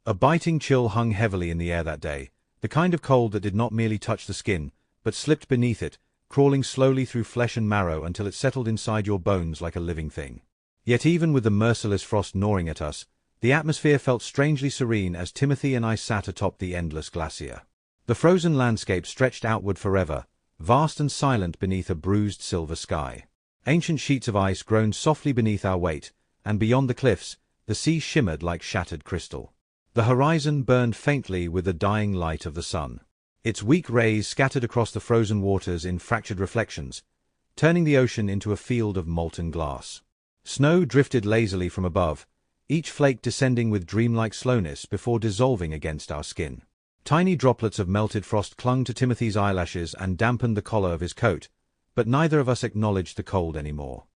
A biting chill hung heavily in the air that day, the kind of cold that did not merely touch the skin, but slipped beneath it, crawling slowly through flesh and marrow until it settled inside your bones like a living thing. Yet even with the merciless frost gnawing at us, the atmosphere felt strangely serene as Timothy and I sat atop the endless glacier. The frozen landscape stretched outward forever, vast and silent beneath a bruised silver sky. Ancient sheets of ice groaned softly beneath our weight, and beyond the cliffs, the sea shimmered like shattered crystal. The horizon burned faintly with the dying light of the sun. Its weak rays scattered across the frozen waters in fractured reflections, turning the ocean into a field of molten glass. Snow drifted lazily from above, each flake descending with dreamlike slowness before dissolving against our skin. Tiny droplets of melted frost clung to Timothy's eyelashes and dampened the collar of his coat, but neither of us acknowledged the cold anymore.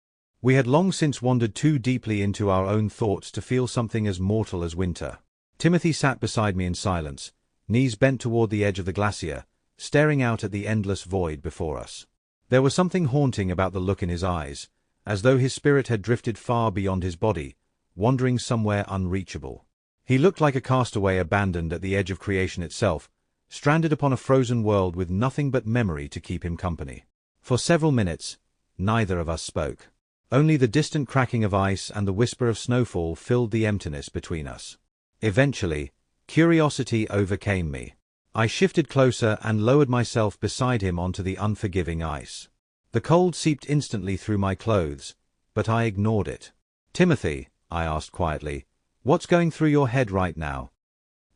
We had long since wandered too deeply into our own thoughts to feel something as mortal as winter. Timothy sat beside me in silence, knees bent toward the edge of the glacier, staring out at the endless void before us. There was something haunting about the look in his eyes, as though his spirit had drifted far beyond his body, wandering somewhere unreachable. He looked like a castaway abandoned at the edge of creation itself, stranded upon a frozen world with nothing but memory to keep him company. For several minutes, neither of us spoke. Only the distant cracking of ice and the whisper of snowfall filled the emptiness between us. Eventually, curiosity overcame me. I shifted closer and lowered myself beside him onto the unforgiving ice. The cold seeped instantly through my clothes, but I ignored it. "Timothy," I asked quietly, "what's going through your head right now?"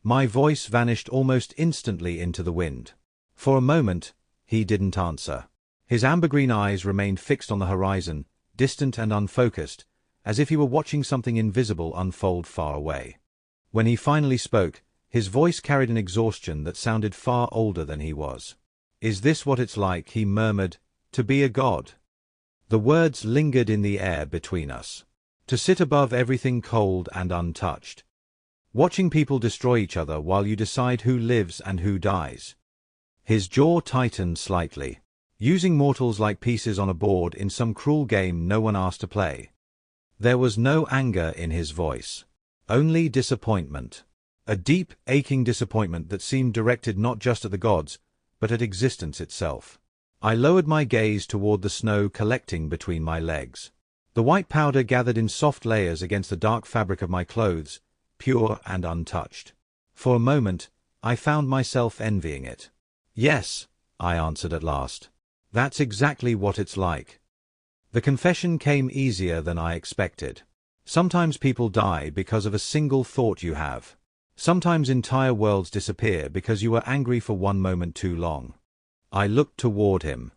My voice vanished almost instantly into the wind. For a moment, he didn't answer. His amber-green eyes remained fixed on the horizon, distant and unfocused, as if he were watching something invisible unfold far away. When he finally spoke, his voice carried an exhaustion that sounded far older than he was. "Is this what it's like," he murmured, "to be a god?" The words lingered in the air between us. To sit above everything cold and untouched. Watching people destroy each other while you decide who lives and who dies. His jaw tightened slightly. Using mortals like pieces on a board in some cruel game no one asked to play. There was no anger in his voice. Only disappointment. A deep, aching disappointment that seemed directed not just at the gods, but at existence itself. I lowered my gaze toward the snow collecting between my legs. The white powder gathered in soft layers against the dark fabric of my clothes, pure and untouched. For a moment, I found myself envying it. "Yes," I answered at last. "That's exactly what it's like." The confession came easier than I expected. Sometimes people die because of a single thought you have. Sometimes entire worlds disappear because you were angry for one moment too long. I looked toward him.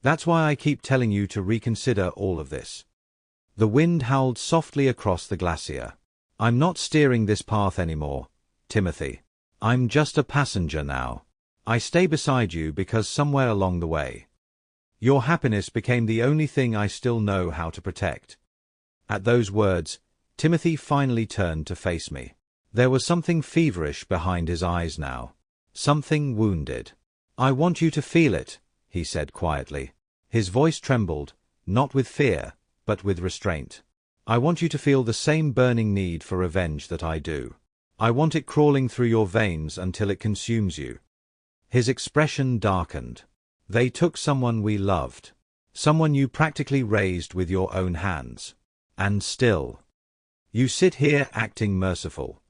"That's why I keep telling you to reconsider all of this." The wind howled softly across the glacier. "I'm not steering this path anymore, Timothy. I'm just a passenger now. I stay beside you because somewhere along the way, your happiness became the only thing I still know how to protect." At those words, Timothy finally turned to face me. There was something feverish behind his eyes now. Something wounded. "I want you to feel it," he said quietly. His voice trembled, not with fear, but with restraint. "I want you to feel the same burning need for revenge that I do. I want it crawling through your veins until it consumes you." His expression darkened. "They took someone we loved. Someone you practically raised with your own hands. And still, you sit here acting merciful."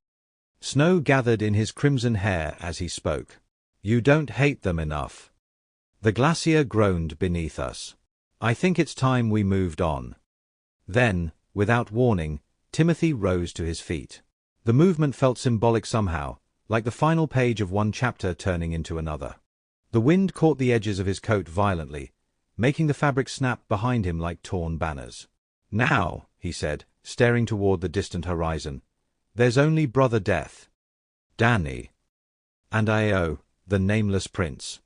Snow gathered in his crimson hair as he spoke. "You don't hate them enough." The glacier groaned beneath us. "I think it's time we moved on." Then, without warning, Timothy rose to his feet. The movement felt symbolic somehow, like the final page of one chapter turning into another. The wind caught the edges of his coat violently, making the fabric snap behind him like torn banners. "Now," he said, staring toward the distant horizon, "there's only Brother Death, Danny, and Io, the nameless prince."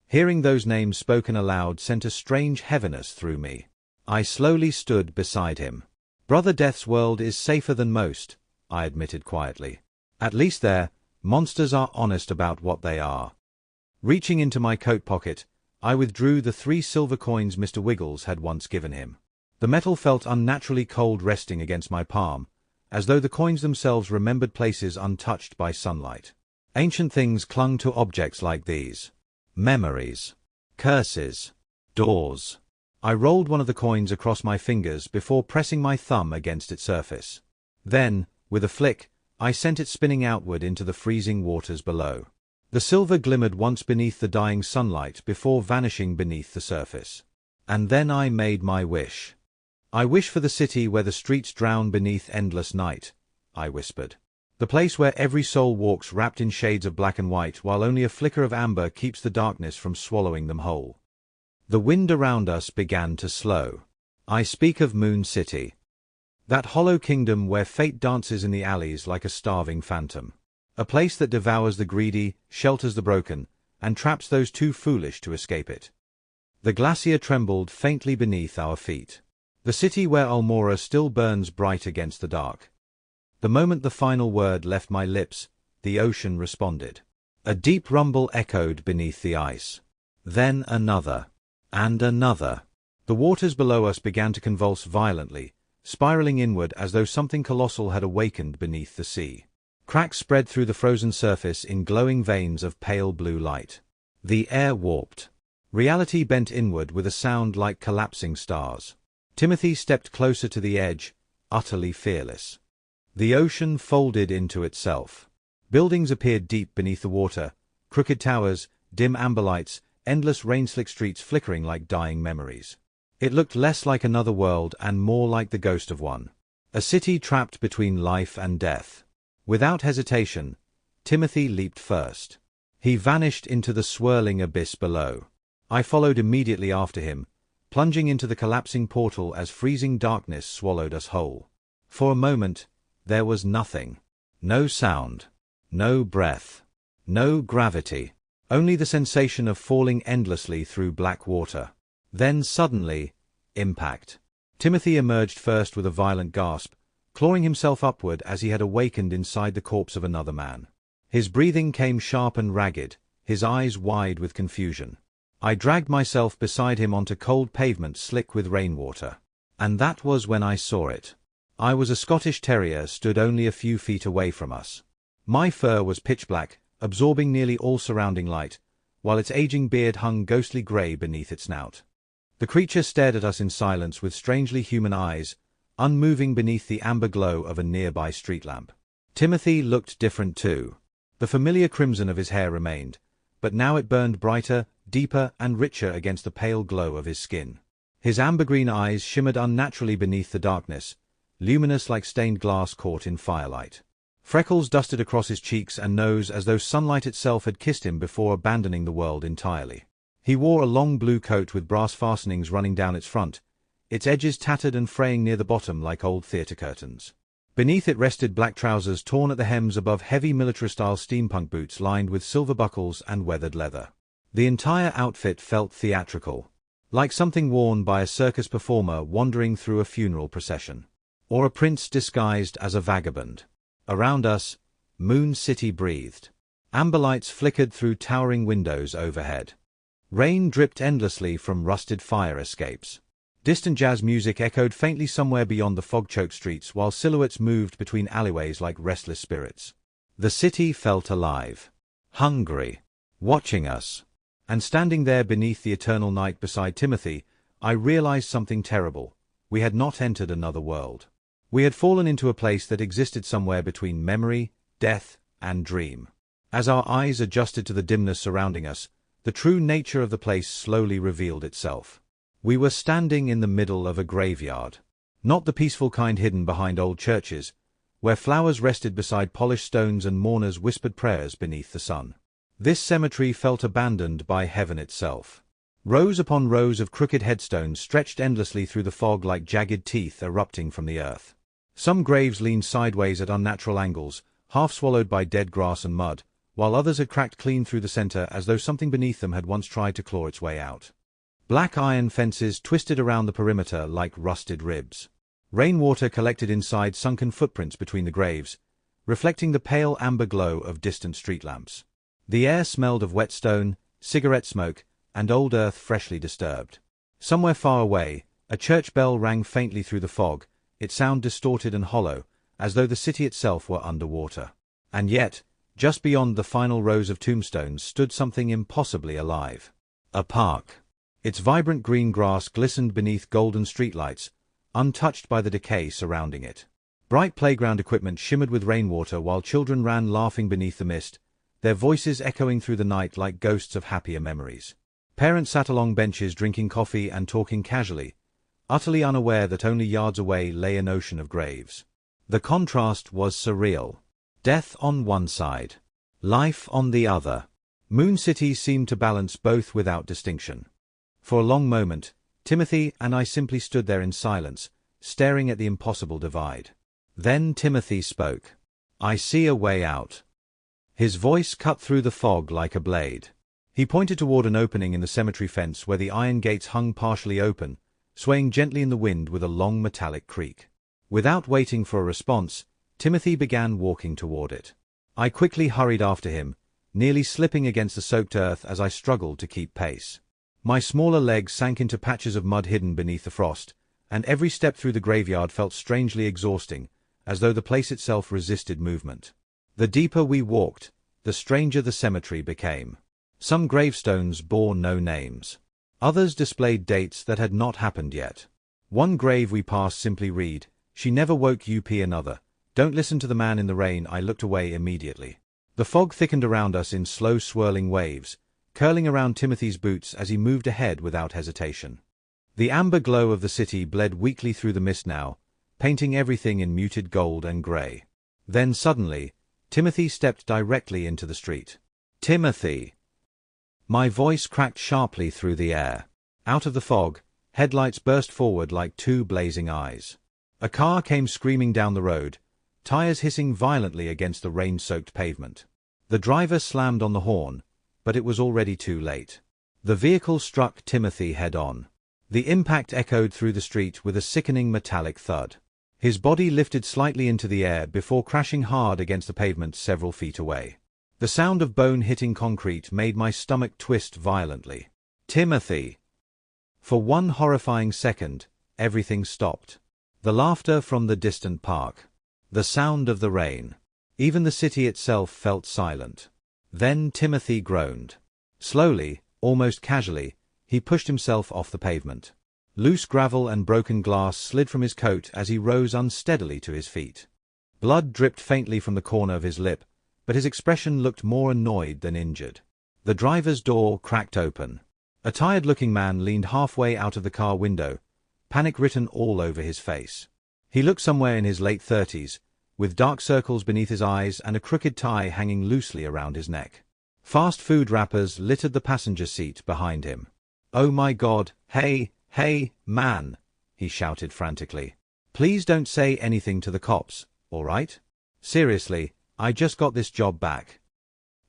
Hearing those names spoken aloud sent a strange heaviness through me. I slowly stood beside him. "Brother Death's world is safer than most," I admitted quietly. "At least there, monsters are honest about what they are." Reaching into my coat pocket, I withdrew the 3 silver coins Mr. Wiggles had once given him. The metal felt unnaturally cold resting against my palm, as though the coins themselves remembered places untouched by sunlight. Ancient things clung to objects like these. Memories. Curses. Doors. I rolled one of the coins across my fingers before pressing my thumb against its surface. Then, with a flick, I sent it spinning outward into the freezing waters below. The silver glimmered once beneath the dying sunlight before vanishing beneath the surface. And then I made my wish. I wish for the city where the streets drown beneath endless night, I whispered. The place where every soul walks wrapped in shades of black and white while only a flicker of amber keeps the darkness from swallowing them whole. The wind around us began to slow. I speak of Moon City. That hollow kingdom where fate dances in the alleys like a starving phantom. A place that devours the greedy, shelters the broken, and traps those too foolish to escape it. The glacier trembled faintly beneath our feet. The city where Ulmora still burns bright against the dark. The moment the final word left my lips, the ocean responded. A deep rumble echoed beneath the ice. Then another. And another. The waters below us began to convulse violently, spiraling inward as though something colossal had awakened beneath the sea. Cracks spread through the frozen surface in glowing veins of pale blue light. The air warped. Reality bent inward with a sound like collapsing stars. Timothy stepped closer to the edge, utterly fearless. The ocean folded into itself. Buildings appeared deep beneath the water, crooked towers, dim amber lights, endless rain-slick streets flickering like dying memories. It looked less like another world and more like the ghost of one. A city trapped between life and death. Without hesitation, Timothy leaped first. He vanished into the swirling abyss below. I followed immediately after him, plunging into the collapsing portal as freezing darkness swallowed us whole. For a moment, there was nothing. No sound. No breath. No gravity. Only the sensation of falling endlessly through black water. Then suddenly, impact. Timothy emerged first with a violent gasp, clawing himself upward as he had awakened inside the corpse of another man. His breathing came sharp and ragged, his eyes wide with confusion. I dragged myself beside him onto cold pavement slick with rainwater. And that was when I saw it. I was a Scottish terrier stood only a few feet away from us. My fur was pitch black, absorbing nearly all surrounding light, while its aging beard hung ghostly grey beneath its snout. The creature stared at us in silence with strangely human eyes, unmoving beneath the amber glow of a nearby street lamp. Timothy looked different too. The familiar crimson of his hair remained, but now it burned brighter, deeper and richer against the pale glow of his skin. His amber-green eyes shimmered unnaturally beneath the darkness, luminous like stained glass caught in firelight. Freckles dusted across his cheeks and nose as though sunlight itself had kissed him before abandoning the world entirely. He wore a long blue coat with brass fastenings running down its front, its edges tattered and fraying near the bottom like old theatre curtains. Beneath it rested black trousers torn at the hems above heavy military-style steampunk boots lined with silver buckles and weathered leather. The entire outfit felt theatrical, like something worn by a circus performer wandering through a funeral procession. Or a prince disguised as a vagabond. Around us, Moon City breathed. Amber lights flickered through towering windows overhead. Rain dripped endlessly from rusted fire escapes. Distant jazz music echoed faintly somewhere beyond the fog-choked streets while silhouettes moved between alleyways like restless spirits. The city felt alive. Hungry. Watching us. And standing there beneath the eternal night beside Timothy, I realized something terrible. We had not entered another world. We had fallen into a place that existed somewhere between memory, death, and dream. As our eyes adjusted to the dimness surrounding us, the true nature of the place slowly revealed itself. We were standing in the middle of a graveyard. Not the peaceful kind hidden behind old churches, where flowers rested beside polished stones and mourners whispered prayers beneath the sun. This cemetery felt abandoned by heaven itself. Rows upon rows of crooked headstones stretched endlessly through the fog like jagged teeth erupting from the earth. Some graves leaned sideways at unnatural angles, half swallowed by dead grass and mud, while others had cracked clean through the center as though something beneath them had once tried to claw its way out. Black iron fences twisted around the perimeter like rusted ribs. Rainwater collected inside sunken footprints between the graves, reflecting the pale amber glow of distant street lamps. The air smelled of wet stone, cigarette smoke, and old earth freshly disturbed. Somewhere far away, a church bell rang faintly through the fog, its sound distorted and hollow, as though the city itself were underwater. And yet, just beyond the final rows of tombstones stood something impossibly alive. A park. Its vibrant green grass glistened beneath golden streetlights, untouched by the decay surrounding it. Bright playground equipment shimmered with rainwater while children ran laughing beneath the mist, their voices echoing through the night like ghosts of happier memories. Parents sat along benches drinking coffee and talking casually, utterly unaware that only yards away lay an ocean of graves. The contrast was surreal. Death on one side, life on the other. Moon City seemed to balance both without distinction. For a long moment, Timothy and I simply stood there in silence, staring at the impossible divide. Then Timothy spoke. "I see a way out." His voice cut through the fog like a blade. He pointed toward an opening in the cemetery fence where the iron gates hung partially open, swaying gently in the wind with a long metallic creak. Without waiting for a response, Timothy began walking toward it. I quickly hurried after him, nearly slipping against the soaked earth as I struggled to keep pace. My smaller legs sank into patches of mud hidden beneath the frost, and every step through the graveyard felt strangely exhausting, as though the place itself resisted movement. The deeper we walked, the stranger the cemetery became. Some gravestones bore no names. Others displayed dates that had not happened yet. One grave we passed simply read, "She never woke up another. Don't listen to the man in the rain." I looked away immediately. The fog thickened around us in slow swirling waves, curling around Timothy's boots as he moved ahead without hesitation. The amber glow of the city bled weakly through the mist now, painting everything in muted gold and grey. Then suddenly, Timothy stepped directly into the street. "Timothy!" My voice cracked sharply through the air. Out of the fog, headlights burst forward like two blazing eyes. A car came screaming down the road, tires hissing violently against the rain-soaked pavement. The driver slammed on the horn, but it was already too late. The vehicle struck Timothy head-on. The impact echoed through the street with a sickening metallic thud. His body lifted slightly into the air before crashing hard against the pavement several feet away. The sound of bone hitting concrete made my stomach twist violently. "Timothy!" For one horrifying second, everything stopped. The laughter from the distant park. The sound of the rain. Even the city itself felt silent. Then Timothy groaned. Slowly, almost casually, he pushed himself off the pavement. Loose gravel and broken glass slid from his coat as he rose unsteadily to his feet. Blood dripped faintly from the corner of his lip, but his expression looked more annoyed than injured. The driver's door cracked open. A tired-looking man leaned halfway out of the car window, panic written all over his face. He looked somewhere in his late 30s, with dark circles beneath his eyes and a crooked tie hanging loosely around his neck. Fast food wrappers littered the passenger seat behind him. "Oh my God, hey, man," he shouted frantically. "Please don't say anything to the cops, all right? Seriously, I just got this job back."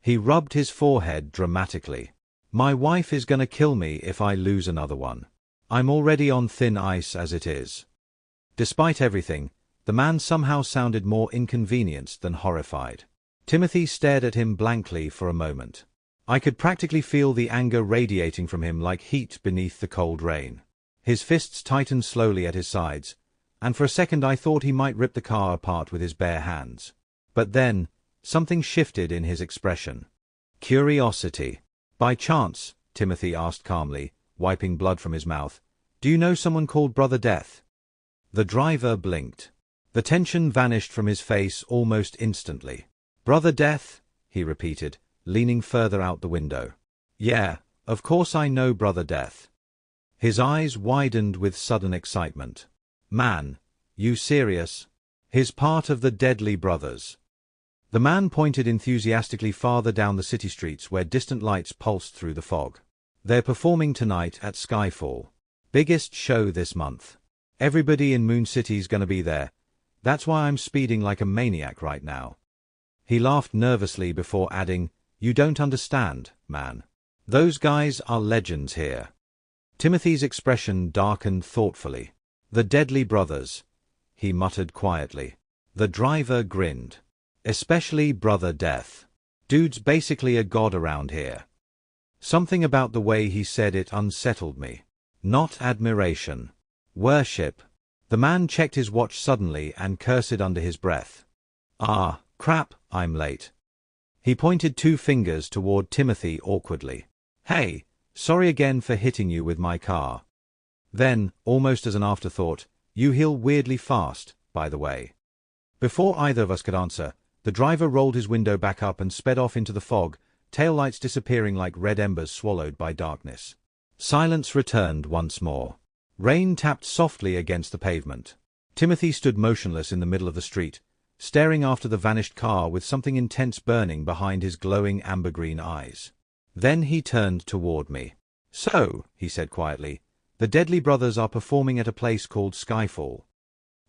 He rubbed his forehead dramatically. "My wife is gonna kill me if I lose another one. I'm already on thin ice as it is." Despite everything, the man somehow sounded more inconvenienced than horrified. Timothy stared at him blankly for a moment. I could practically feel the anger radiating from him like heat beneath the cold rain. His fists tightened slowly at his sides, and for a second I thought he might rip the car apart with his bare hands. But then, something shifted in his expression. Curiosity. "By chance," Timothy asked calmly, wiping blood from his mouth, "do you know someone called Brother Death?" The driver blinked. The tension vanished from his face almost instantly. "Brother Death?" he repeated, leaning further out the window. "Yeah, of course I know Brother Death." His eyes widened with sudden excitement. "Man, you serious? He's part of the Deadly Brothers." The man pointed enthusiastically farther down the city streets where distant lights pulsed through the fog. "They're performing tonight at Skyfall. Biggest show this month. Everybody in Moon City's gonna be there. That's why I'm speeding like a maniac right now." He laughed nervously before adding, "You don't understand, man. Those guys are legends here." Timothy's expression darkened thoughtfully. "The Deadly Brothers," he muttered quietly. The driver grinned. "Especially Brother Death. Dude's basically a god around here." Something about the way he said it unsettled me. Not admiration. Worship. The man checked his watch suddenly and cursed under his breath. Ah, crap, I'm late. He pointed 2 fingers toward Timothy awkwardly. Hey, sorry again for hitting you with my car. Then, almost as an afterthought, you heal weirdly fast, by the way. Before either of us could answer, the driver rolled his window back up and sped off into the fog, taillights disappearing like red embers swallowed by darkness. Silence returned once more. Rain tapped softly against the pavement. Timothy stood motionless in the middle of the street, staring after the vanished car with something intense burning behind his glowing amber-green eyes. Then he turned toward me. So, he said quietly, the Deadly Brothers are performing at a place called Skyfall.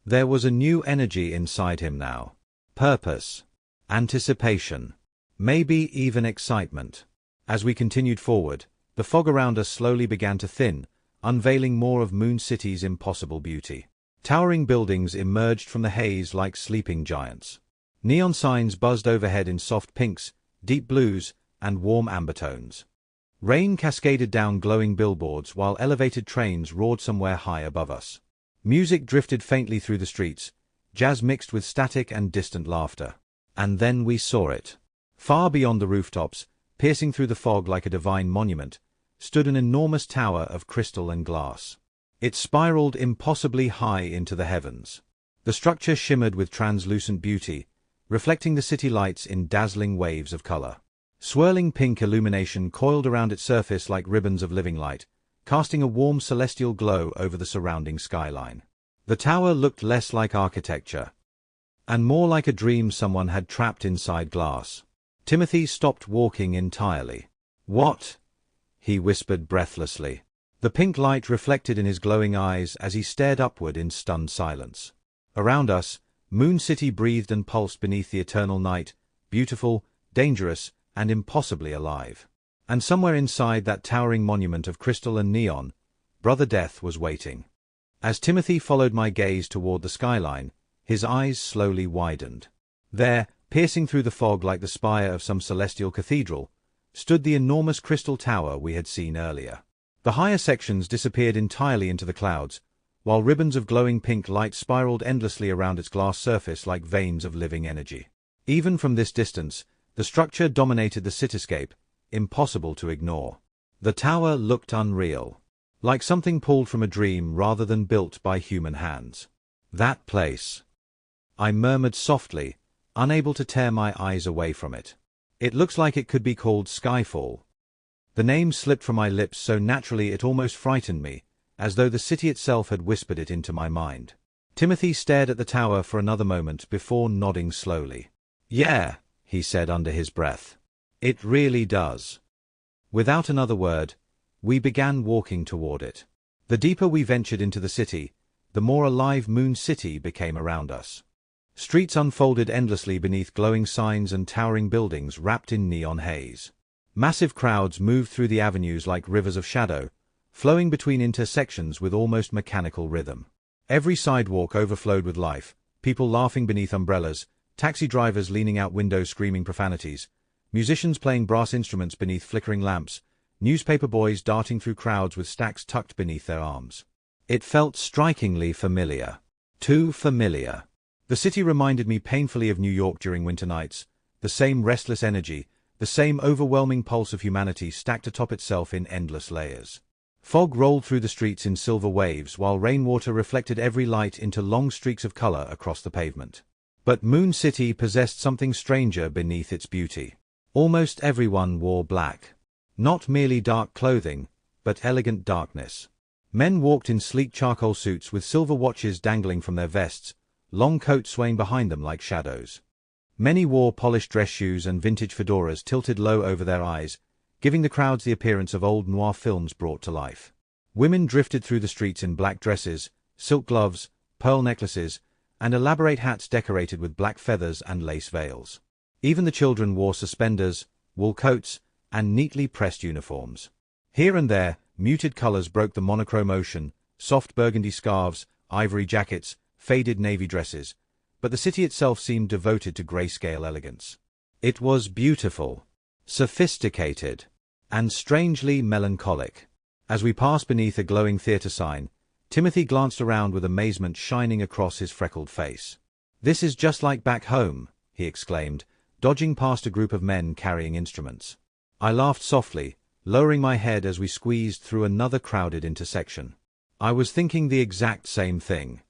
There was a new energy inside him now. Purpose. Anticipation. Maybe even excitement. As we continued forward, the fog around us slowly began to thin, unveiling more of Moon City's impossible beauty. Towering buildings emerged from the haze like sleeping giants. Neon signs buzzed overhead in soft pinks, deep blues, and warm amber tones. Rain cascaded down glowing billboards while elevated trains roared somewhere high above us. Music drifted faintly through the streets, jazz mixed with static and distant laughter. And then we saw it. Far beyond the rooftops, piercing through the fog like a divine monument, stood an enormous tower of crystal and glass. It spiraled impossibly high into the heavens. The structure shimmered with translucent beauty, reflecting the city lights in dazzling waves of color. Swirling pink illumination coiled around its surface like ribbons of living light, casting a warm celestial glow over the surrounding skyline. The tower looked less like architecture, and more like a dream someone had trapped inside glass. Timothy stopped walking entirely. What? He whispered breathlessly. The pink light reflected in his glowing eyes as he stared upward in stunned silence. Around us, Moon City breathed and pulsed beneath the eternal night, beautiful, dangerous, and impossibly alive. And somewhere inside that towering monument of crystal and neon, Brother Death was waiting. As Timothy followed my gaze toward the skyline, his eyes slowly widened. There, piercing through the fog like the spire of some celestial cathedral, stood the enormous crystal tower we had seen earlier. The higher sections disappeared entirely into the clouds, while ribbons of glowing pink light spiraled endlessly around its glass surface like veins of living energy. Even from this distance, the structure dominated the cityscape, impossible to ignore. The tower looked unreal, like something pulled from a dream rather than built by human hands. That place, I murmured softly, unable to tear my eyes away from it. It looks like it could be called Skyfall. The name slipped from my lips so naturally it almost frightened me, as though the city itself had whispered it into my mind. Timothy stared at the tower for another moment before nodding slowly. Yeah, he said under his breath. It really does. Without another word, we began walking toward it. The deeper we ventured into the city, the more alive Moon City became around us. Streets unfolded endlessly beneath glowing signs and towering buildings wrapped in neon haze. Massive crowds moved through the avenues like rivers of shadow, flowing between intersections with almost mechanical rhythm. Every sidewalk overflowed with life, people laughing beneath umbrellas, taxi drivers leaning out windows screaming profanities, musicians playing brass instruments beneath flickering lamps, newspaper boys darting through crowds with stacks tucked beneath their arms. It felt strikingly familiar. Too familiar. The city reminded me painfully of New York during winter nights, the same restless energy, the same overwhelming pulse of humanity stacked atop itself in endless layers. Fog rolled through the streets in silver waves while rainwater reflected every light into long streaks of color across the pavement. But Moon City possessed something stranger beneath its beauty. Almost everyone wore black. Not merely dark clothing, but elegant darkness. Men walked in sleek charcoal suits with silver watches dangling from their vests, long coats swaying behind them like shadows. Many wore polished dress shoes and vintage fedoras tilted low over their eyes, giving the crowds the appearance of old noir films brought to life. Women drifted through the streets in black dresses, silk gloves, pearl necklaces, and elaborate hats decorated with black feathers and lace veils. Even the children wore suspenders, wool coats, and neatly pressed uniforms. Here and there, muted colors broke the monochrome ocean, soft burgundy scarves, ivory jackets, faded navy dresses, but the city itself seemed devoted to grayscale elegance. It was beautiful, sophisticated, and strangely melancholic. As we passed beneath a glowing theater sign, Timothy glanced around with amazement shining across his freckled face. "This is just like back home," he exclaimed, dodging past a group of men carrying instruments. I laughed softly, lowering my head as we squeezed through another crowded intersection. I was thinking the exact same thing.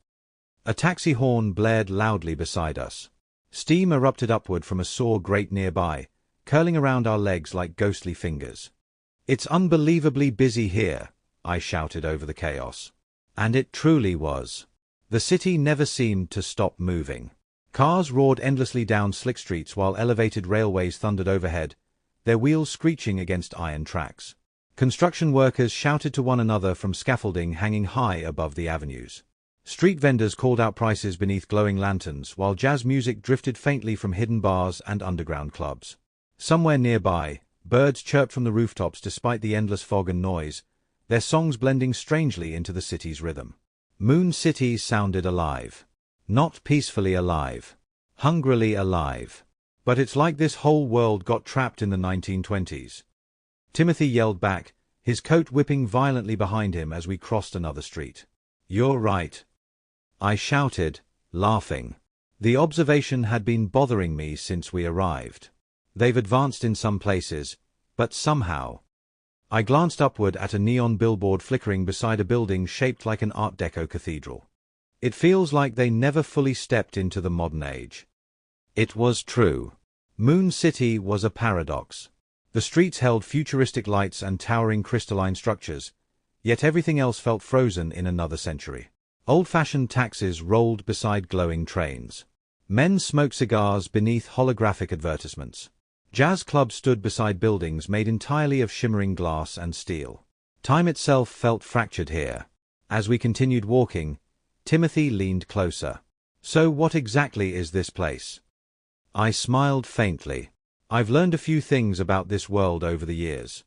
A taxi horn blared loudly beside us. Steam erupted upward from a saw grate nearby, curling around our legs like ghostly fingers. "It's unbelievably busy here," I shouted over the chaos. And it truly was. The city never seemed to stop moving. Cars roared endlessly down slick streets while elevated railways thundered overhead, their wheels screeching against iron tracks. Construction workers shouted to one another from scaffolding hanging high above the avenues. Street vendors called out prices beneath glowing lanterns, while jazz music drifted faintly from hidden bars and underground clubs. Somewhere nearby, birds chirped from the rooftops despite the endless fog and noise, their songs blending strangely into the city's rhythm. Moon City sounded alive. Not peacefully alive. Hungrily alive. But it's like this whole world got trapped in the 1920s. Timothy yelled back, his coat whipping violently behind him as we crossed another street. "You're right," I shouted, laughing. The observation had been bothering me since we arrived. They've advanced in some places, but somehow. I glanced upward at a neon billboard flickering beside a building shaped like an Art Deco cathedral. It feels like they never fully stepped into the modern age. It was true. Moon City was a paradox. The streets held futuristic lights and towering crystalline structures, yet everything else felt frozen in another century. Old-fashioned taxis rolled beside glowing trains. Men smoked cigars beneath holographic advertisements. Jazz clubs stood beside buildings made entirely of shimmering glass and steel. Time itself felt fractured here. As we continued walking, Timothy leaned closer. "So what exactly is this place?" I smiled faintly. "I've learned a few things about this world over the years."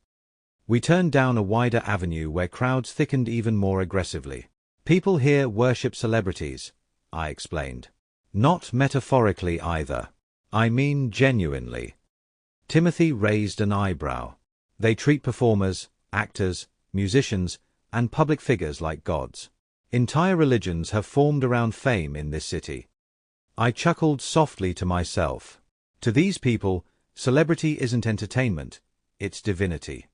We turned down a wider avenue where crowds thickened even more aggressively. "People here worship celebrities," I explained. "Not metaphorically either. I mean genuinely." Timothy raised an eyebrow. "They treat performers, actors, musicians, and public figures like gods. Entire religions have formed around fame in this city." I chuckled softly to myself. To these people, celebrity isn't entertainment, it's divinity.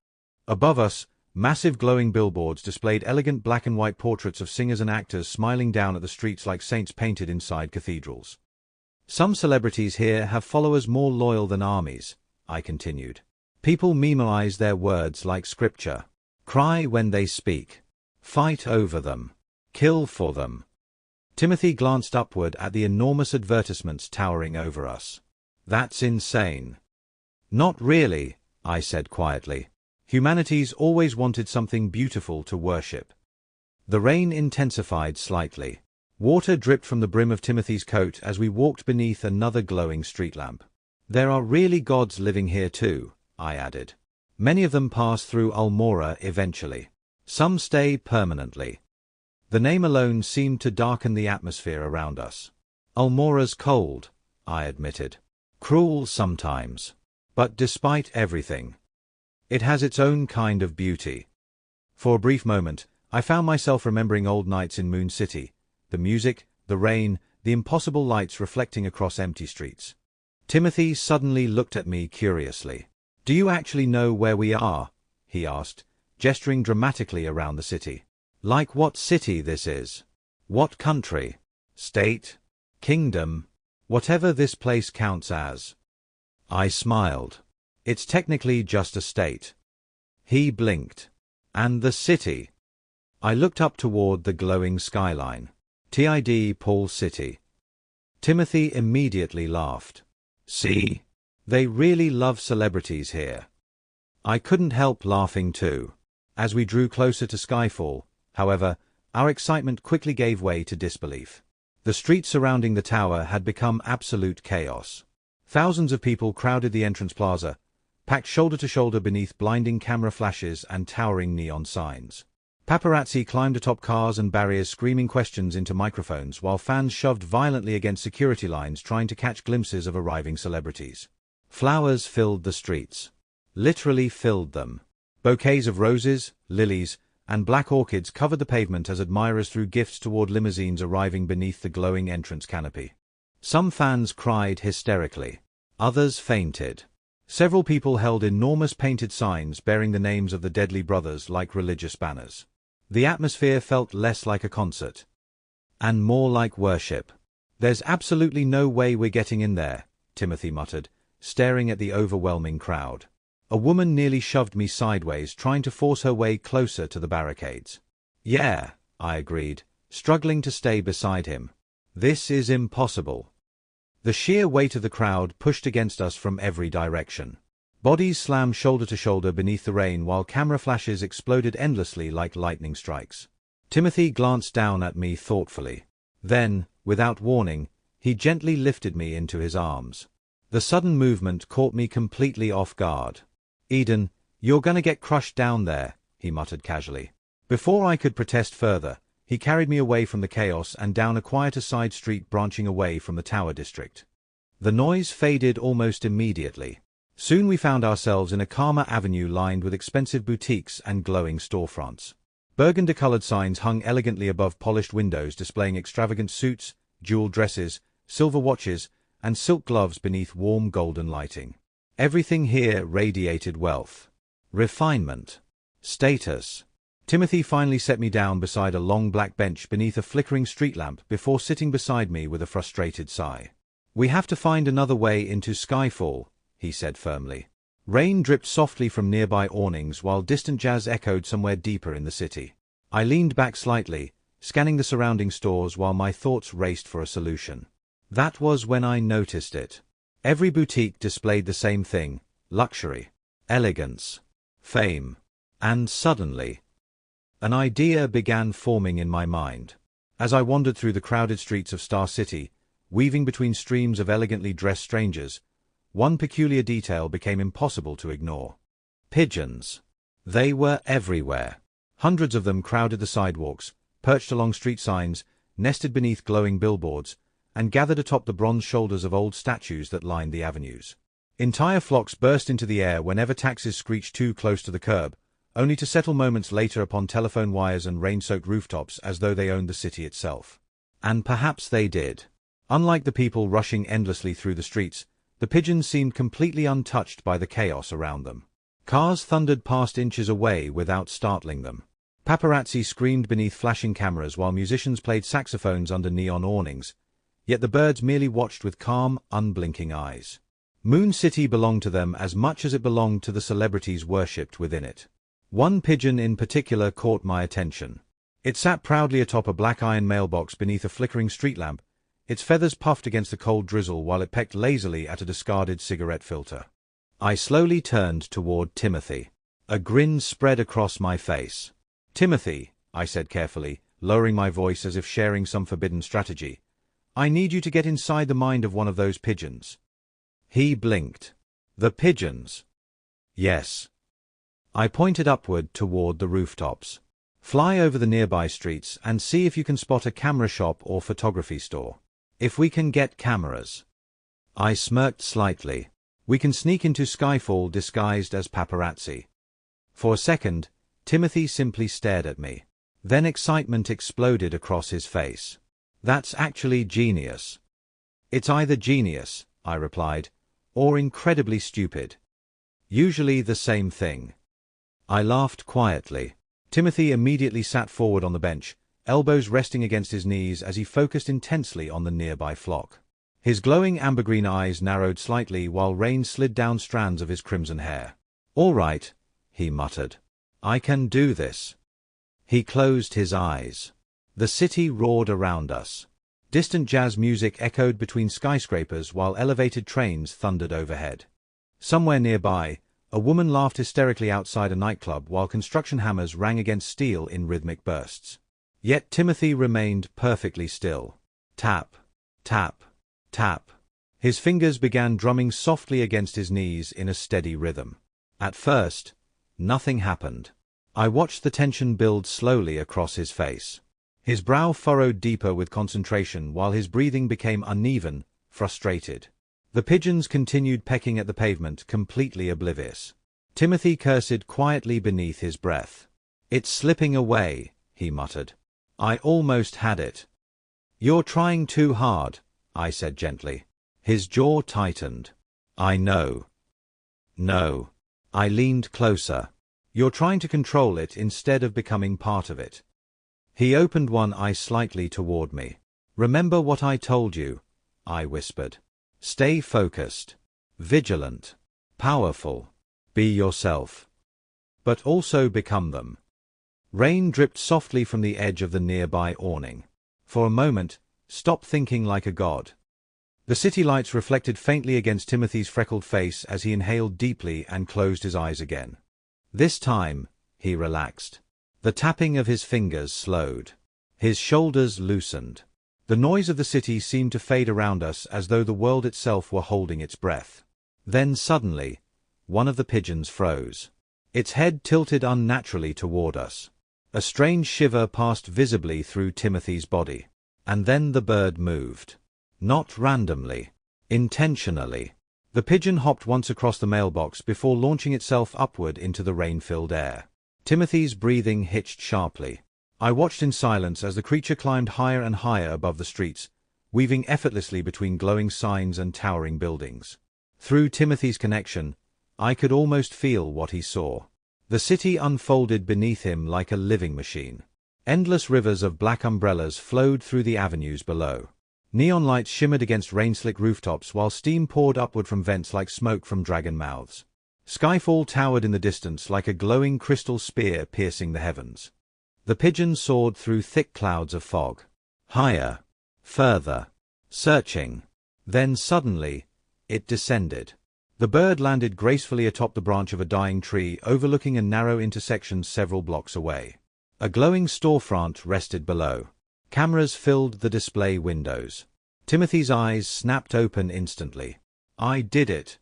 Above us, massive glowing billboards displayed elegant black and white portraits of singers and actors smiling down at the streets like saints painted inside cathedrals. "Some celebrities here have followers more loyal than armies," I continued. "People memorize their words like scripture. Cry when they speak. Fight over them. Kill for them." Timothy glanced upward at the enormous advertisements towering over us. "That's insane." "Not really," I said quietly. "Humanity's always wanted something beautiful to worship." The rain intensified slightly. Water dripped from the brim of Timothy's coat as we walked beneath another glowing street lamp. "There are really gods living here too," I added. "Many of them pass through Ulmora eventually. Some stay permanently." The name alone seemed to darken the atmosphere around us. "Ulmora's cold," I admitted. "Cruel sometimes. But despite everything, it has its own kind of beauty." For a brief moment, I found myself remembering old nights in Moon City, the music, the rain, the impossible lights reflecting across empty streets. Timothy suddenly looked at me curiously. "Do you actually know where we are?" he asked, gesturing dramatically around the city. "Like what city this is? What country? State? Kingdom? Whatever this place counts as." I smiled. "It's technically just a state." He blinked. "And the city?" I looked up toward the glowing skyline. "TID Paul City." Timothy immediately laughed. "See? They really love celebrities here." I couldn't help laughing too. As we drew closer to Skyfall, however, our excitement quickly gave way to disbelief. The streets surrounding the tower had become absolute chaos. Thousands of people crowded the entrance plaza, packed shoulder to shoulder beneath blinding camera flashes and towering neon signs. Paparazzi climbed atop cars and barriers screaming questions into microphones while fans shoved violently against security lines trying to catch glimpses of arriving celebrities. Flowers filled the streets. Literally filled them. Bouquets of roses, lilies, and black orchids covered the pavement as admirers threw gifts toward limousines arriving beneath the glowing entrance canopy. Some fans cried hysterically. Others fainted. Several people held enormous painted signs bearing the names of the deadly brothers like religious banners. The atmosphere felt less like a concert and more like worship. "There's absolutely no way we're getting in there," Timothy muttered, staring at the overwhelming crowd. A woman nearly shoved me sideways, trying to force her way closer to the barricades. "Yeah," I agreed, struggling to stay beside him. "This is impossible." The sheer weight of the crowd pushed against us from every direction. Bodies slammed shoulder to shoulder beneath the rain while camera flashes exploded endlessly like lightning strikes. Timothy glanced down at me thoughtfully. Then, without warning, he gently lifted me into his arms. The sudden movement caught me completely off guard. "Eden, you're gonna get crushed down there," he muttered casually. Before I could protest further, he carried me away from the chaos and down a quieter side street branching away from the Tower District. The noise faded almost immediately. Soon we found ourselves in a calmer avenue lined with expensive boutiques and glowing storefronts. Burgundy-colored signs hung elegantly above polished windows displaying extravagant suits, jeweled dresses, silver watches, and silk gloves beneath warm golden lighting. Everything here radiated wealth, refinement, status. Timothy finally set me down beside a long black bench beneath a flickering street lamp before sitting beside me with a frustrated sigh. "We have to find another way into Skyfall," he said firmly. Rain dripped softly from nearby awnings while distant jazz echoed somewhere deeper in the city. I leaned back slightly, scanning the surrounding stores while my thoughts raced for a solution. That was when I noticed it. Every boutique displayed the same thing: luxury, elegance, fame. And suddenly, an idea began forming in my mind. As I wandered through the crowded streets of Star City, weaving between streams of elegantly dressed strangers, one peculiar detail became impossible to ignore. Pigeons. They were everywhere. Hundreds of them crowded the sidewalks, perched along street signs, nested beneath glowing billboards, and gathered atop the bronze shoulders of old statues that lined the avenues. Entire flocks burst into the air whenever taxis screeched too close to the curb, only to settle moments later upon telephone wires and rain-soaked rooftops as though they owned the city itself. And perhaps they did. Unlike the people rushing endlessly through the streets, the pigeons seemed completely untouched by the chaos around them. Cars thundered past inches away without startling them. Paparazzi screamed beneath flashing cameras while musicians played saxophones under neon awnings, yet the birds merely watched with calm, unblinking eyes. Moon City belonged to them as much as it belonged to the celebrities worshipped within it. One pigeon in particular caught my attention. It sat proudly atop a black iron mailbox beneath a flickering street lamp, its feathers puffed against the cold drizzle while it pecked lazily at a discarded cigarette filter. I slowly turned toward Timothy. A grin spread across my face. "Timothy," I said carefully, lowering my voice as if sharing some forbidden strategy, "I need you to get inside the mind of one of those pigeons." He blinked. "The pigeons?" "Yes." I pointed upward toward the rooftops. "Fly over the nearby streets and see if you can spot a camera shop or photography store. If we can get cameras." I smirked slightly. "We can sneak into Skyfall disguised as paparazzi." For a second, Timothy simply stared at me. Then excitement exploded across his face. "That's actually genius." "It's either genius," I replied, "or incredibly stupid. Usually the same thing." I laughed quietly. Timothy immediately sat forward on the bench, elbows resting against his knees as he focused intensely on the nearby flock. His glowing amber-green eyes narrowed slightly while rain slid down strands of his crimson hair. "All right," he muttered. "I can do this." He closed his eyes. The city roared around us. Distant jazz music echoed between skyscrapers while elevated trains thundered overhead. Somewhere nearby, a woman laughed hysterically outside a nightclub while construction hammers rang against steel in rhythmic bursts. Yet Timothy remained perfectly still. Tap, tap, tap. His fingers began drumming softly against his knees in a steady rhythm. At first, nothing happened. I watched the tension build slowly across his face. His brow furrowed deeper with concentration while his breathing became uneven, frustrated. The pigeons continued pecking at the pavement, completely oblivious. Timothy cursed quietly beneath his breath. "It's slipping away," he muttered. "I almost had it." "You're trying too hard," I said gently. His jaw tightened. "I know." "No." I leaned closer. "You're trying to control it instead of becoming part of it." He opened one eye slightly toward me. "Remember what I told you," I whispered. "Stay focused, vigilant, powerful. Be yourself. But also become them." Rain dripped softly from the edge of the nearby awning. For a moment, stop thinking like a god. The city lights reflected faintly against Timothy's freckled face as he inhaled deeply and closed his eyes again. This time, he relaxed. The tapping of his fingers slowed. His shoulders loosened. The noise of the city seemed to fade around us as though the world itself were holding its breath. Then suddenly, one of the pigeons froze. Its head tilted unnaturally toward us. A strange shiver passed visibly through Timothy's body. And then the bird moved. Not randomly. Intentionally. The pigeon hopped once across the mailbox before launching itself upward into the rain-filled air. Timothy's breathing hitched sharply. I watched in silence as the creature climbed higher and higher above the streets, weaving effortlessly between glowing signs and towering buildings. Through Timothy's connection, I could almost feel what he saw. The city unfolded beneath him like a living machine. Endless rivers of black umbrellas flowed through the avenues below. Neon lights shimmered against rain-slick rooftops while steam poured upward from vents like smoke from dragon mouths. Skyfall towered in the distance like a glowing crystal spear piercing the heavens. The pigeon soared through thick clouds of fog. Higher. Further. Searching. Then suddenly, it descended. The bird landed gracefully atop the branch of a dying tree overlooking a narrow intersection several blocks away. A glowing storefront rested below. Cameras filled the display windows. Timothy's eyes snapped open instantly. "I did it."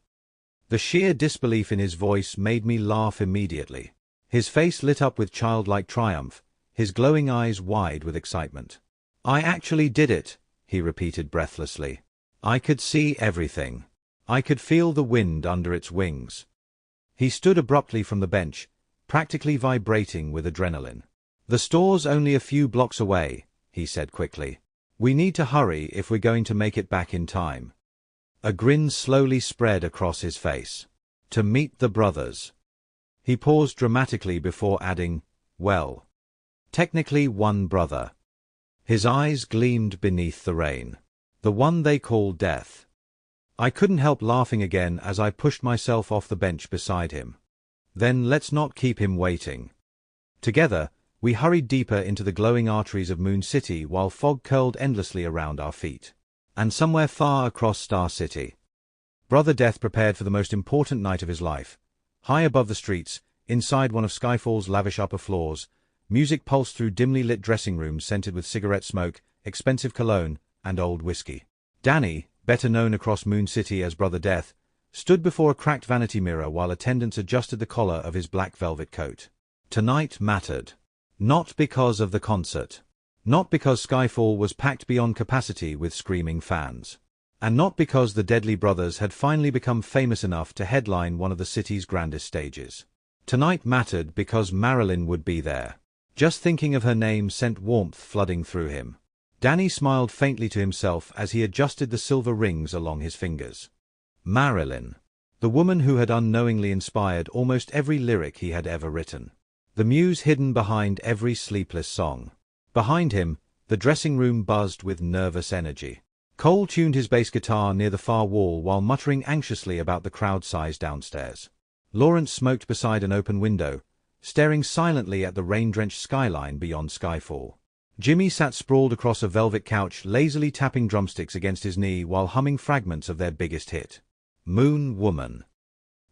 The sheer disbelief in his voice made me laugh immediately. His face lit up with childlike triumph, his glowing eyes wide with excitement. "I actually did it," he repeated breathlessly. "I could see everything. I could feel the wind under its wings." He stood abruptly from the bench, practically vibrating with adrenaline. "The store's only a few blocks away," he said quickly. "We need to hurry if we're going to make it back in time." A grin slowly spread across his face. "To meet the brothers." He paused dramatically before adding, "Well, technically one brother." His eyes gleamed beneath the rain. "The one they call Death." I couldn't help laughing again as I pushed myself off the bench beside him. "Then let's not keep him waiting." Together, we hurried deeper into the glowing arteries of Moon City while fog curled endlessly around our feet. And somewhere far across Star City, Brother Death prepared for the most important night of his life. High above the streets, inside one of Skyfall's lavish upper floors, music pulsed through dimly lit dressing rooms scented with cigarette smoke, expensive cologne, and old whiskey. Danny, better known across Moon City as Brother Death, stood before a cracked vanity mirror while attendants adjusted the collar of his black velvet coat. Tonight mattered. Not because of the concert. Not because Skyfall was packed beyond capacity with screaming fans. And not because the Deadly Brothers had finally become famous enough to headline one of the city's grandest stages. Tonight mattered because Marilyn would be there. Just thinking of her name sent warmth flooding through him. Danny smiled faintly to himself as he adjusted the silver rings along his fingers. Marilyn. The woman who had unknowingly inspired almost every lyric he had ever written. The muse hidden behind every sleepless song. Behind him, the dressing room buzzed with nervous energy. Cole tuned his bass guitar near the far wall while muttering anxiously about the crowd size downstairs. Lawrence smoked beside an open window, staring silently at the rain-drenched skyline beyond Skyfall. Jimmy sat sprawled across a velvet couch, lazily tapping drumsticks against his knee while humming fragments of their biggest hit. Moon Woman.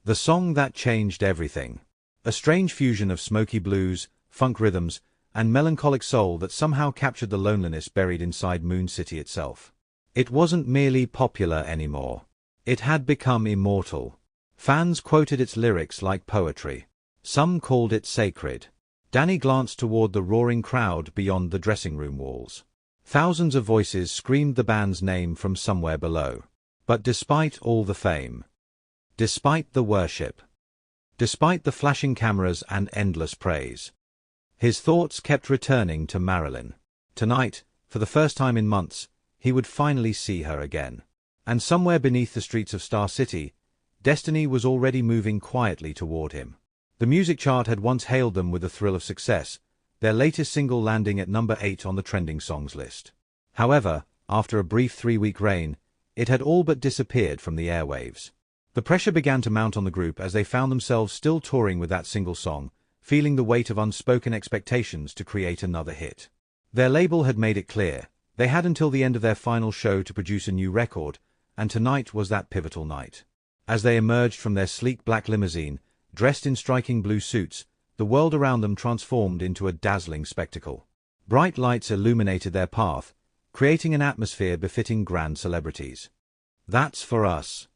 The song that changed everything. A strange fusion of smoky blues, funk rhythms, and melancholic soul that somehow captured the loneliness buried inside Moon City itself. It wasn't merely popular anymore. It had become immortal. Fans quoted its lyrics like poetry. Some called it sacred. Danny glanced toward the roaring crowd beyond the dressing room walls. Thousands of voices screamed the band's name from somewhere below. But despite all the fame, despite the worship, despite the flashing cameras and endless praise, His thoughts kept returning to Marilyn. Tonight, for the first time in months, he would finally see her again. And somewhere beneath the streets of Star City, destiny was already moving quietly toward him. The music chart had once hailed them with the thrill of success, their latest single landing at number 8 on the trending songs list. However, after a brief 3-week reign, it had all but disappeared from the airwaves. The pressure began to mount on the group as they found themselves still touring with that single song, feeling the weight of unspoken expectations to create another hit. Their label had made it clear, they had until the end of their final show to produce a new record, and tonight was that pivotal night. As they emerged from their sleek black limousine, dressed in striking blue suits, the world around them transformed into a dazzling spectacle. Bright lights illuminated their path, creating an atmosphere befitting grand celebrities. "That's for us,"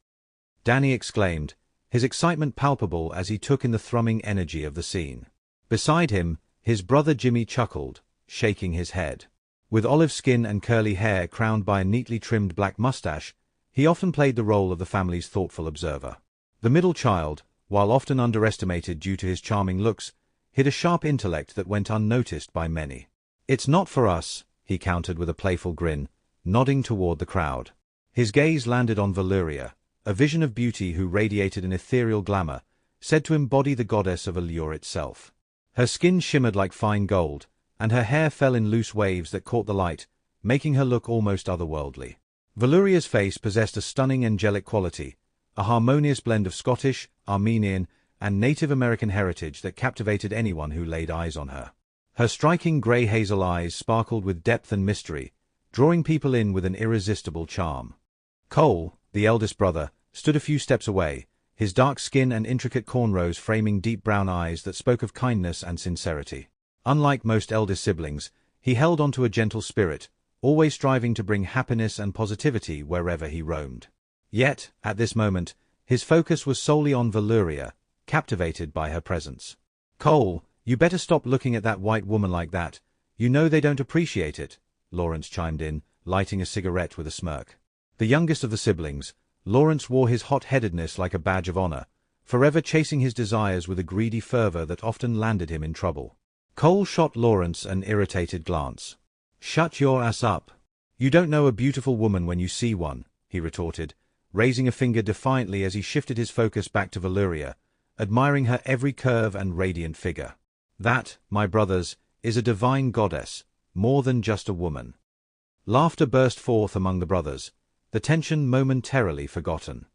Danny exclaimed, his excitement palpable as he took in the thrumming energy of the scene. Beside him, his brother Jimmy chuckled, shaking his head. With olive skin and curly hair crowned by a neatly trimmed black mustache, he often played the role of the family's thoughtful observer. The middle child, while often underestimated due to his charming looks, hid a sharp intellect that went unnoticed by many. "It's not for us," he countered with a playful grin, nodding toward the crowd. His gaze landed on Valyria, a vision of beauty who radiated an ethereal glamour, said to embody the goddess of allure itself. Her skin shimmered like fine gold, and her hair fell in loose waves that caught the light, making her look almost otherworldly. Valyria's face possessed a stunning angelic quality, a harmonious blend of Scottish, Armenian, and Native American heritage that captivated anyone who laid eyes on her. Her striking grey-hazel eyes sparkled with depth and mystery, drawing people in with an irresistible charm. Cole, the eldest brother, stood a few steps away, his dark skin and intricate cornrows framing deep brown eyes that spoke of kindness and sincerity. Unlike most eldest siblings, he held onto a gentle spirit, always striving to bring happiness and positivity wherever he roamed. Yet, at this moment, his focus was solely on Valyria, captivated by her presence. "Cole, you better stop looking at that white woman like that. You know they don't appreciate it," Lawrence chimed in, lighting a cigarette with a smirk. The youngest of the siblings, Lawrence wore his hot-headedness like a badge of honor, forever chasing his desires with a greedy fervor that often landed him in trouble. Cole shot Lawrence an irritated glance. "Shut your ass up. You don't know a beautiful woman when you see one," he retorted, raising a finger defiantly as he shifted his focus back to Valyria, admiring her every curve and radiant figure. "That, my brothers, is a divine goddess, more than just a woman." Laughter burst forth among the brothers, the tension momentarily forgotten.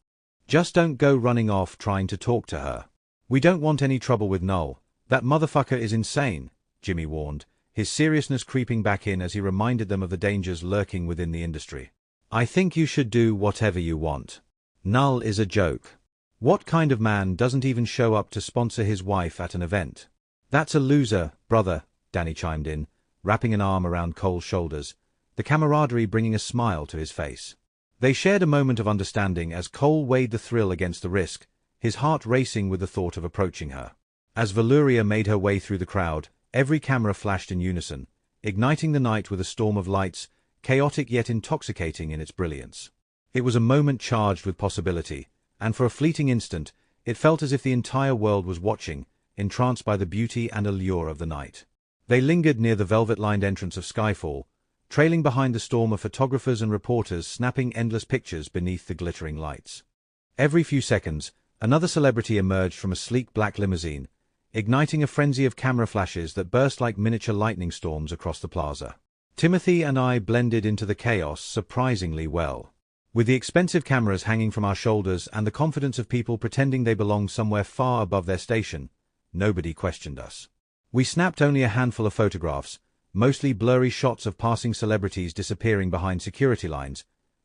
"Just don't go running off trying to talk to her. We don't want any trouble with Null. That motherfucker is insane," Jimmy warned, his seriousness creeping back in as he reminded them of the dangers lurking within the industry. "I think you should do whatever you want. Null is a joke. What kind of man doesn't even show up to sponsor his wife at an event?" "That's a loser, brother," Danny chimed in, wrapping an arm around Cole's shoulders, the camaraderie bringing a smile to his face. They shared a moment of understanding as Cole weighed the thrill against the risk, his heart racing with the thought of approaching her. As Valyria made her way through the crowd, every camera flashed in unison, igniting the night with a storm of lights, chaotic yet intoxicating in its brilliance. It was a moment charged with possibility, and for a fleeting instant, it felt as if the entire world was watching, entranced by the beauty and allure of the night. They lingered near the velvet-lined entrance of Skyfall, trailing behind the storm of photographers and reporters snapping endless pictures beneath the glittering lights. Every few seconds, another celebrity emerged from a sleek black limousine, igniting a frenzy of camera flashes that burst like miniature lightning storms across the plaza. Timothy and I blended into the chaos surprisingly well. With the expensive cameras hanging from our shoulders and the confidence of people pretending they belonged somewhere far above their station, nobody questioned us. We snapped only a handful of photographs, mostly blurry shots of passing celebrities disappearing behind security lines,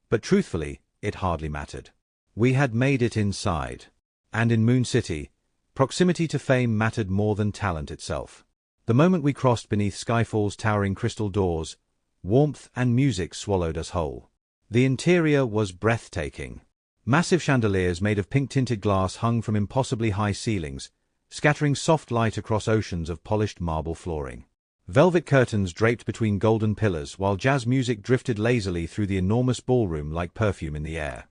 but truthfully, it hardly mattered. We had made it inside. And in Moon City, proximity to fame mattered more than talent itself. The moment we crossed beneath Skyfall's towering crystal doors, warmth and music swallowed us whole. The interior was breathtaking. Massive chandeliers made of pink-tinted glass hung from impossibly high ceilings, scattering soft light across oceans of polished marble flooring. Velvet curtains draped between golden pillars while jazz music drifted lazily through the enormous ballroom like perfume in the air.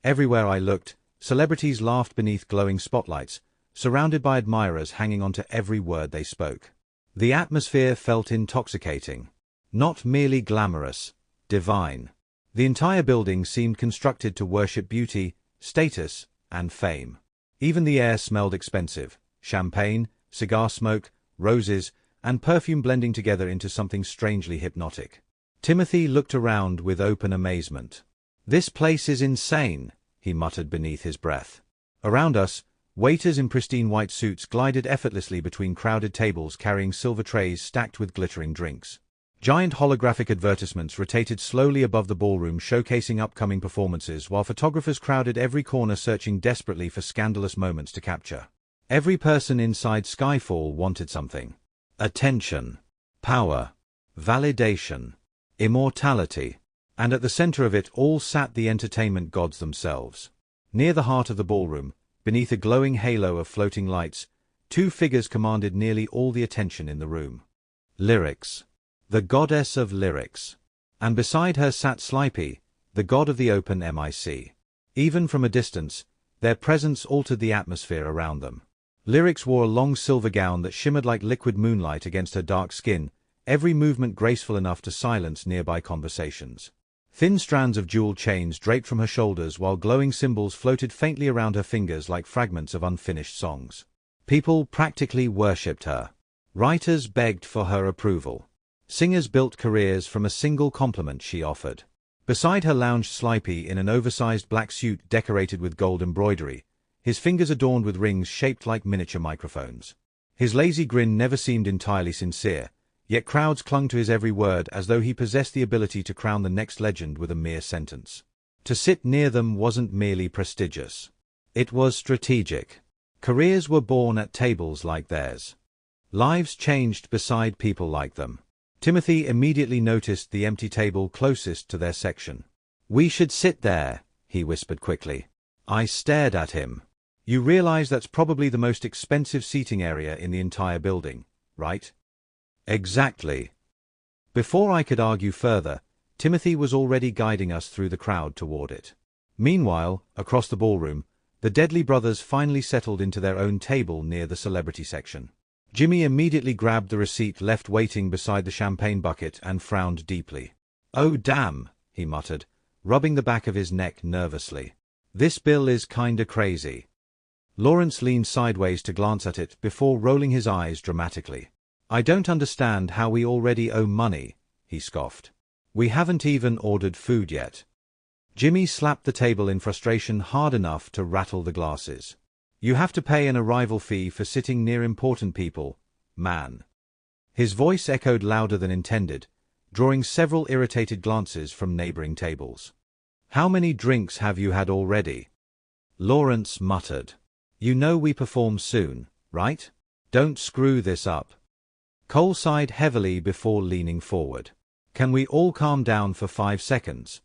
Everywhere I looked, celebrities laughed beneath glowing spotlights, surrounded by admirers hanging onto every word they spoke. The atmosphere felt intoxicating. Not merely glamorous, divine. The entire building seemed constructed to worship beauty, status, and fame. Even the air smelled expensive. Champagne, cigar smoke, roses, and perfume blending together into something strangely hypnotic. Timothy looked around with open amazement. "This place is insane," he muttered beneath his breath. Around us, waiters in pristine white suits glided effortlessly between crowded tables carrying silver trays stacked with glittering drinks. Giant holographic advertisements rotated slowly above the ballroom showcasing upcoming performances while photographers crowded every corner searching desperately for scandalous moments to capture. Every person inside Skyfall wanted something. Attention, power, validation, immortality. And at the center of it all sat the entertainment gods themselves. Near the heart of the ballroom, beneath a glowing halo of floating lights, two figures commanded nearly all the attention in the room. Lyrics. The goddess of lyrics. And beside her sat Slipey, the god of the open mic. Even from a distance, their presence altered the atmosphere around them. Lyrics wore a long silver gown that shimmered like liquid moonlight against her dark skin, every movement graceful enough to silence nearby conversations. Thin strands of jeweled chains draped from her shoulders while glowing symbols floated faintly around her fingers like fragments of unfinished songs. People practically worshipped her. Writers begged for her approval. Singers built careers from a single compliment she offered. Beside her lounged Slipey in an oversized black suit decorated with gold embroidery, his fingers adorned with rings shaped like miniature microphones. His lazy grin never seemed entirely sincere, yet crowds clung to his every word as though he possessed the ability to crown the next legend with a mere sentence. To sit near them wasn't merely prestigious. It was strategic. Careers were born at tables like theirs. Lives changed beside people like them. Timothy immediately noticed the empty table closest to their section. "We should sit there," he whispered quickly. I stared at him. "You realize that's probably the most expensive seating area in the entire building, right?" "Exactly." Before I could argue further, Timothy was already guiding us through the crowd toward it. Meanwhile, across the ballroom, the Deadly brothers finally settled into their own table near the celebrity section. Jimmy immediately grabbed the receipt left waiting beside the champagne bucket and frowned deeply. "Oh damn," he muttered, rubbing the back of his neck nervously. "This bill is kinda crazy." Lawrence leaned sideways to glance at it before rolling his eyes dramatically. "I don't understand how we already owe money," he scoffed. "We haven't even ordered food yet." Jimmy slapped the table in frustration hard enough to rattle the glasses. "You have to pay an arrival fee for sitting near important people, man." His voice echoed louder than intended, drawing several irritated glances from neighboring tables. "How many drinks have you had already?" Lawrence muttered. "You know we perform soon, right? Don't screw this up." Cole sighed heavily before leaning forward. "Can we all calm down for 5 seconds?"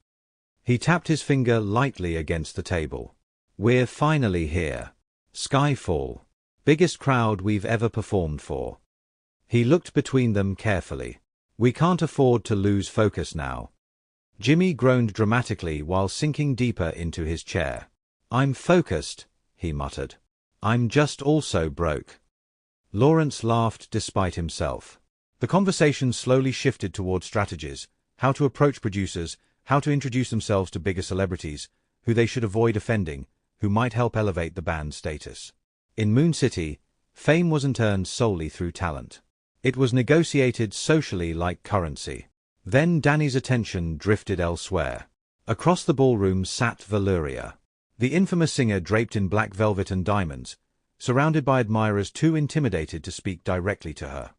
He tapped his finger lightly against the table. "We're finally here. Skyfall. Biggest crowd we've ever performed for." He looked between them carefully. "We can't afford to lose focus now." Jimmy groaned dramatically while sinking deeper into his chair. "I'm focused," he muttered. "I'm just also broke." Lawrence laughed despite himself. The conversation slowly shifted toward strategies, how to approach producers, how to introduce themselves to bigger celebrities, who they should avoid offending, who might help elevate the band's status. In Moon City, fame wasn't earned solely through talent. It was negotiated socially like currency. Then Danny's attention drifted elsewhere. Across the ballroom sat Valyria, the infamous singer draped in black velvet and diamonds, surrounded by admirers too intimidated to speak directly to her.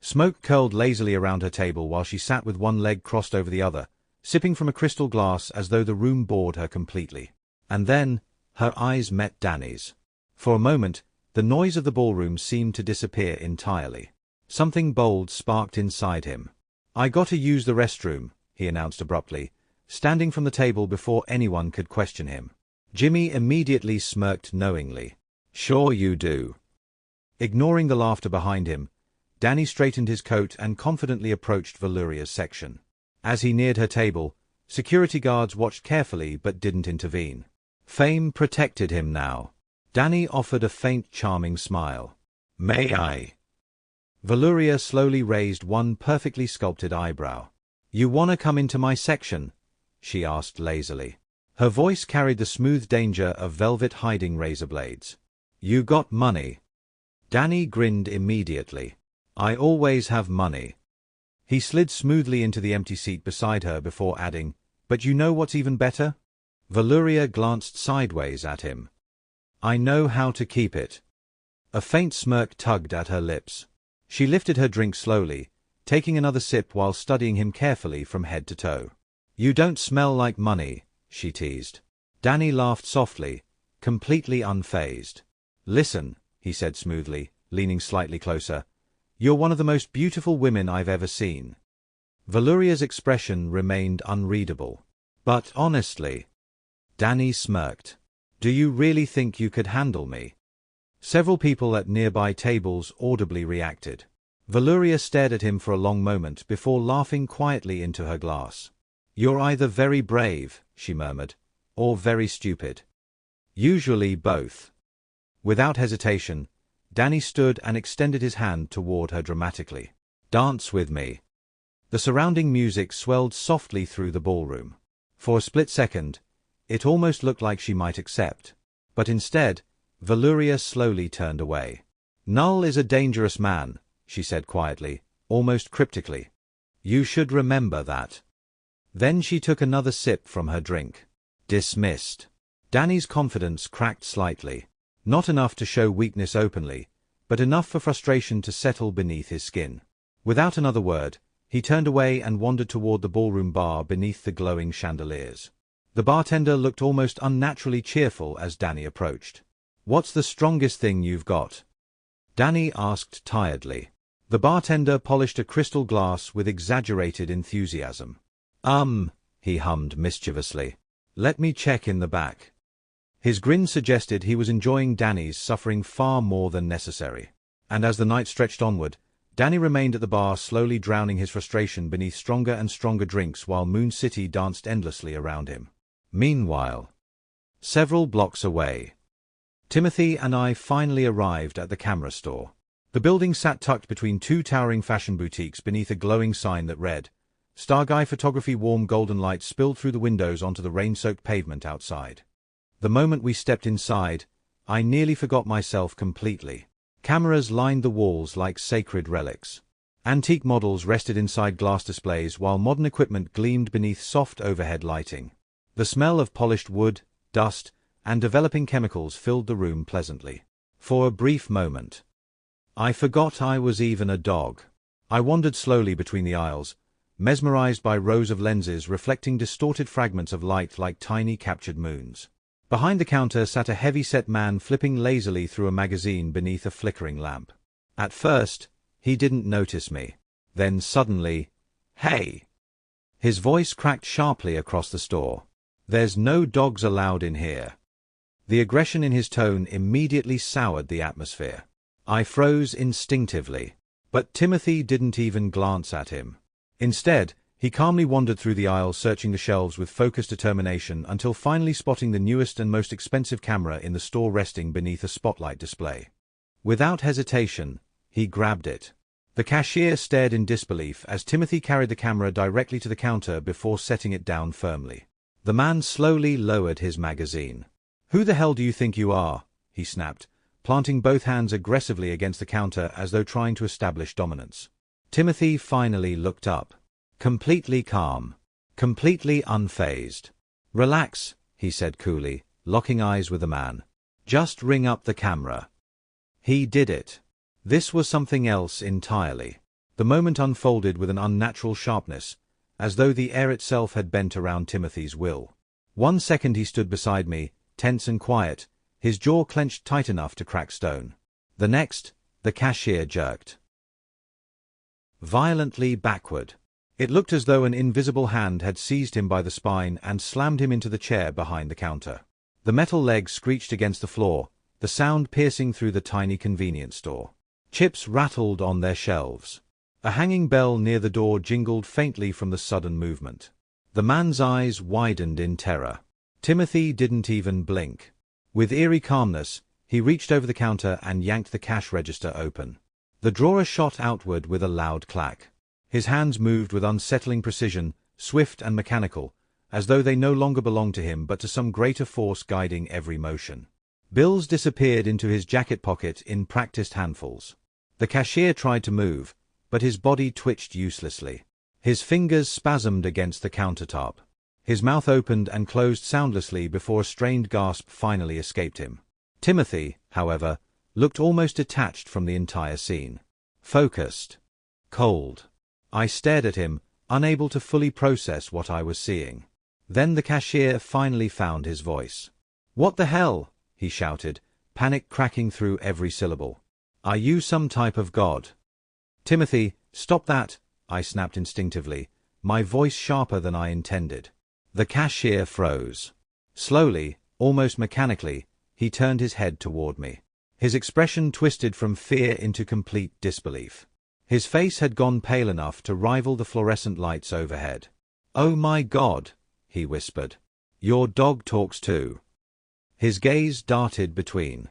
Smoke curled lazily around her table while she sat with one leg crossed over the other, sipping from a crystal glass as though the room bored her completely. And then, her eyes met Danny's. For a moment, the noise of the ballroom seemed to disappear entirely. Something bold sparked inside him. "I gotta use the restroom," he announced abruptly, standing from the table before anyone could question him. Jimmy immediately smirked knowingly. "Sure you do." Ignoring the laughter behind him, Danny straightened his coat and confidently approached Valyria's section. As he neared her table, security guards watched carefully but didn't intervene. Fame protected him now. Danny offered a faint, charming smile. "May I?" Valuria slowly raised one perfectly sculpted eyebrow. "You wanna come into my section?" she asked lazily. Her voice carried the smooth danger of velvet hiding razor blades. "You got money?" Danny grinned immediately. "I always have money." He slid smoothly into the empty seat beside her before adding, "But you know what's even better?" Valuria glanced sideways at him. "I know how to keep it." A faint smirk tugged at her lips. She lifted her drink slowly, taking another sip while studying him carefully from head to toe. "You don't smell like money," she teased. Danny laughed softly, completely unfazed. "Listen," he said smoothly, leaning slightly closer. "You're one of the most beautiful women I've ever seen." Valuria's expression remained unreadable. "But honestly," Danny smirked, "do you really think you could handle me?" Several people at nearby tables audibly reacted. Valuria stared at him for a long moment before laughing quietly into her glass. "You're either very brave," she murmured, "or very stupid. Usually both." Without hesitation, Danny stood and extended his hand toward her dramatically. "Dance with me." The surrounding music swelled softly through the ballroom. For a split second, it almost looked like she might accept. But instead, Valuria slowly turned away. "Null is a dangerous man," she said quietly, almost cryptically. "You should remember that." Then she took another sip from her drink. Dismissed. Danny's confidence cracked slightly. Not enough to show weakness openly, but enough for frustration to settle beneath his skin. Without another word, he turned away and wandered toward the ballroom bar beneath the glowing chandeliers. The bartender looked almost unnaturally cheerful as Danny approached. "What's the strongest thing you've got?" Danny asked tiredly. The bartender polished a crystal glass with exaggerated enthusiasm. He hummed mischievously. "Let me check in the back." His grin suggested he was enjoying Danny's suffering far more than necessary. And as the night stretched onward, Danny remained at the bar slowly drowning his frustration beneath stronger and stronger drinks while Moon City danced endlessly around him. Meanwhile, several blocks away, Timothy and I finally arrived at the camera store. The building sat tucked between two towering fashion boutiques beneath a glowing sign that read, "Starguy Photography." Warm golden light spilled through the windows onto the rain-soaked pavement outside. The moment we stepped inside, I nearly forgot myself completely. Cameras lined the walls like sacred relics. Antique models rested inside glass displays while modern equipment gleamed beneath soft overhead lighting. The smell of polished wood, dust, and developing chemicals filled the room pleasantly. For a brief moment, I forgot I was even a dog. I wandered slowly between the aisles, mesmerized by rows of lenses reflecting distorted fragments of light like tiny captured moons. Behind the counter sat a heavy-set man flipping lazily through a magazine beneath a flickering lamp. At first, he didn't notice me. Then suddenly, "Hey!" His voice cracked sharply across the store. "There's no dogs allowed in here." The aggression in his tone immediately soured the atmosphere. I froze instinctively. But Timothy didn't even glance at him. Instead, he calmly wandered through the aisle searching the shelves with focused determination until finally spotting the newest and most expensive camera in the store resting beneath a spotlight display. Without hesitation, he grabbed it. The cashier stared in disbelief as Timothy carried the camera directly to the counter before setting it down firmly. The man slowly lowered his magazine. "Who the hell do you think you are?" he snapped, planting both hands aggressively against the counter as though trying to establish dominance. Timothy finally looked up. Completely calm. Completely unfazed. "Relax," he said coolly, locking eyes with the man. "Just ring up the camera." He did it. This was something else entirely. The moment unfolded with an unnatural sharpness, as though the air itself had bent around Timothy's will. 1 second he stood beside me, tense and quiet, his jaw clenched tight enough to crack stone. The next, the cashier jerked violently backward. It looked as though an invisible hand had seized him by the spine and slammed him into the chair behind the counter. The metal leg screeched against the floor, the sound piercing through the tiny convenience store. Chips rattled on their shelves. A hanging bell near the door jingled faintly from the sudden movement. The man's eyes widened in terror. Timothy didn't even blink. With eerie calmness, he reached over the counter and yanked the cash register open. The drawer shot outward with a loud clack. His hands moved with unsettling precision, swift and mechanical, as though they no longer belonged to him but to some greater force guiding every motion. Bills disappeared into his jacket pocket in practiced handfuls. The cashier tried to move, but his body twitched uselessly. His fingers spasmed against the countertop. His mouth opened and closed soundlessly before a strained gasp finally escaped him. Timothy, however, looked almost detached from the entire scene. Focused. Cold. I stared at him, unable to fully process what I was seeing. Then the cashier finally found his voice. "What the hell?" he shouted, panic cracking through every syllable. "Are you some type of god?" "Timothy, stop that!" I snapped instinctively, my voice sharper than I intended. The cashier froze. Slowly, almost mechanically, he turned his head toward me. His expression twisted from fear into complete disbelief. His face had gone pale enough to rival the fluorescent lights overhead. "Oh my God," he whispered. "Your dog talks too." His gaze darted between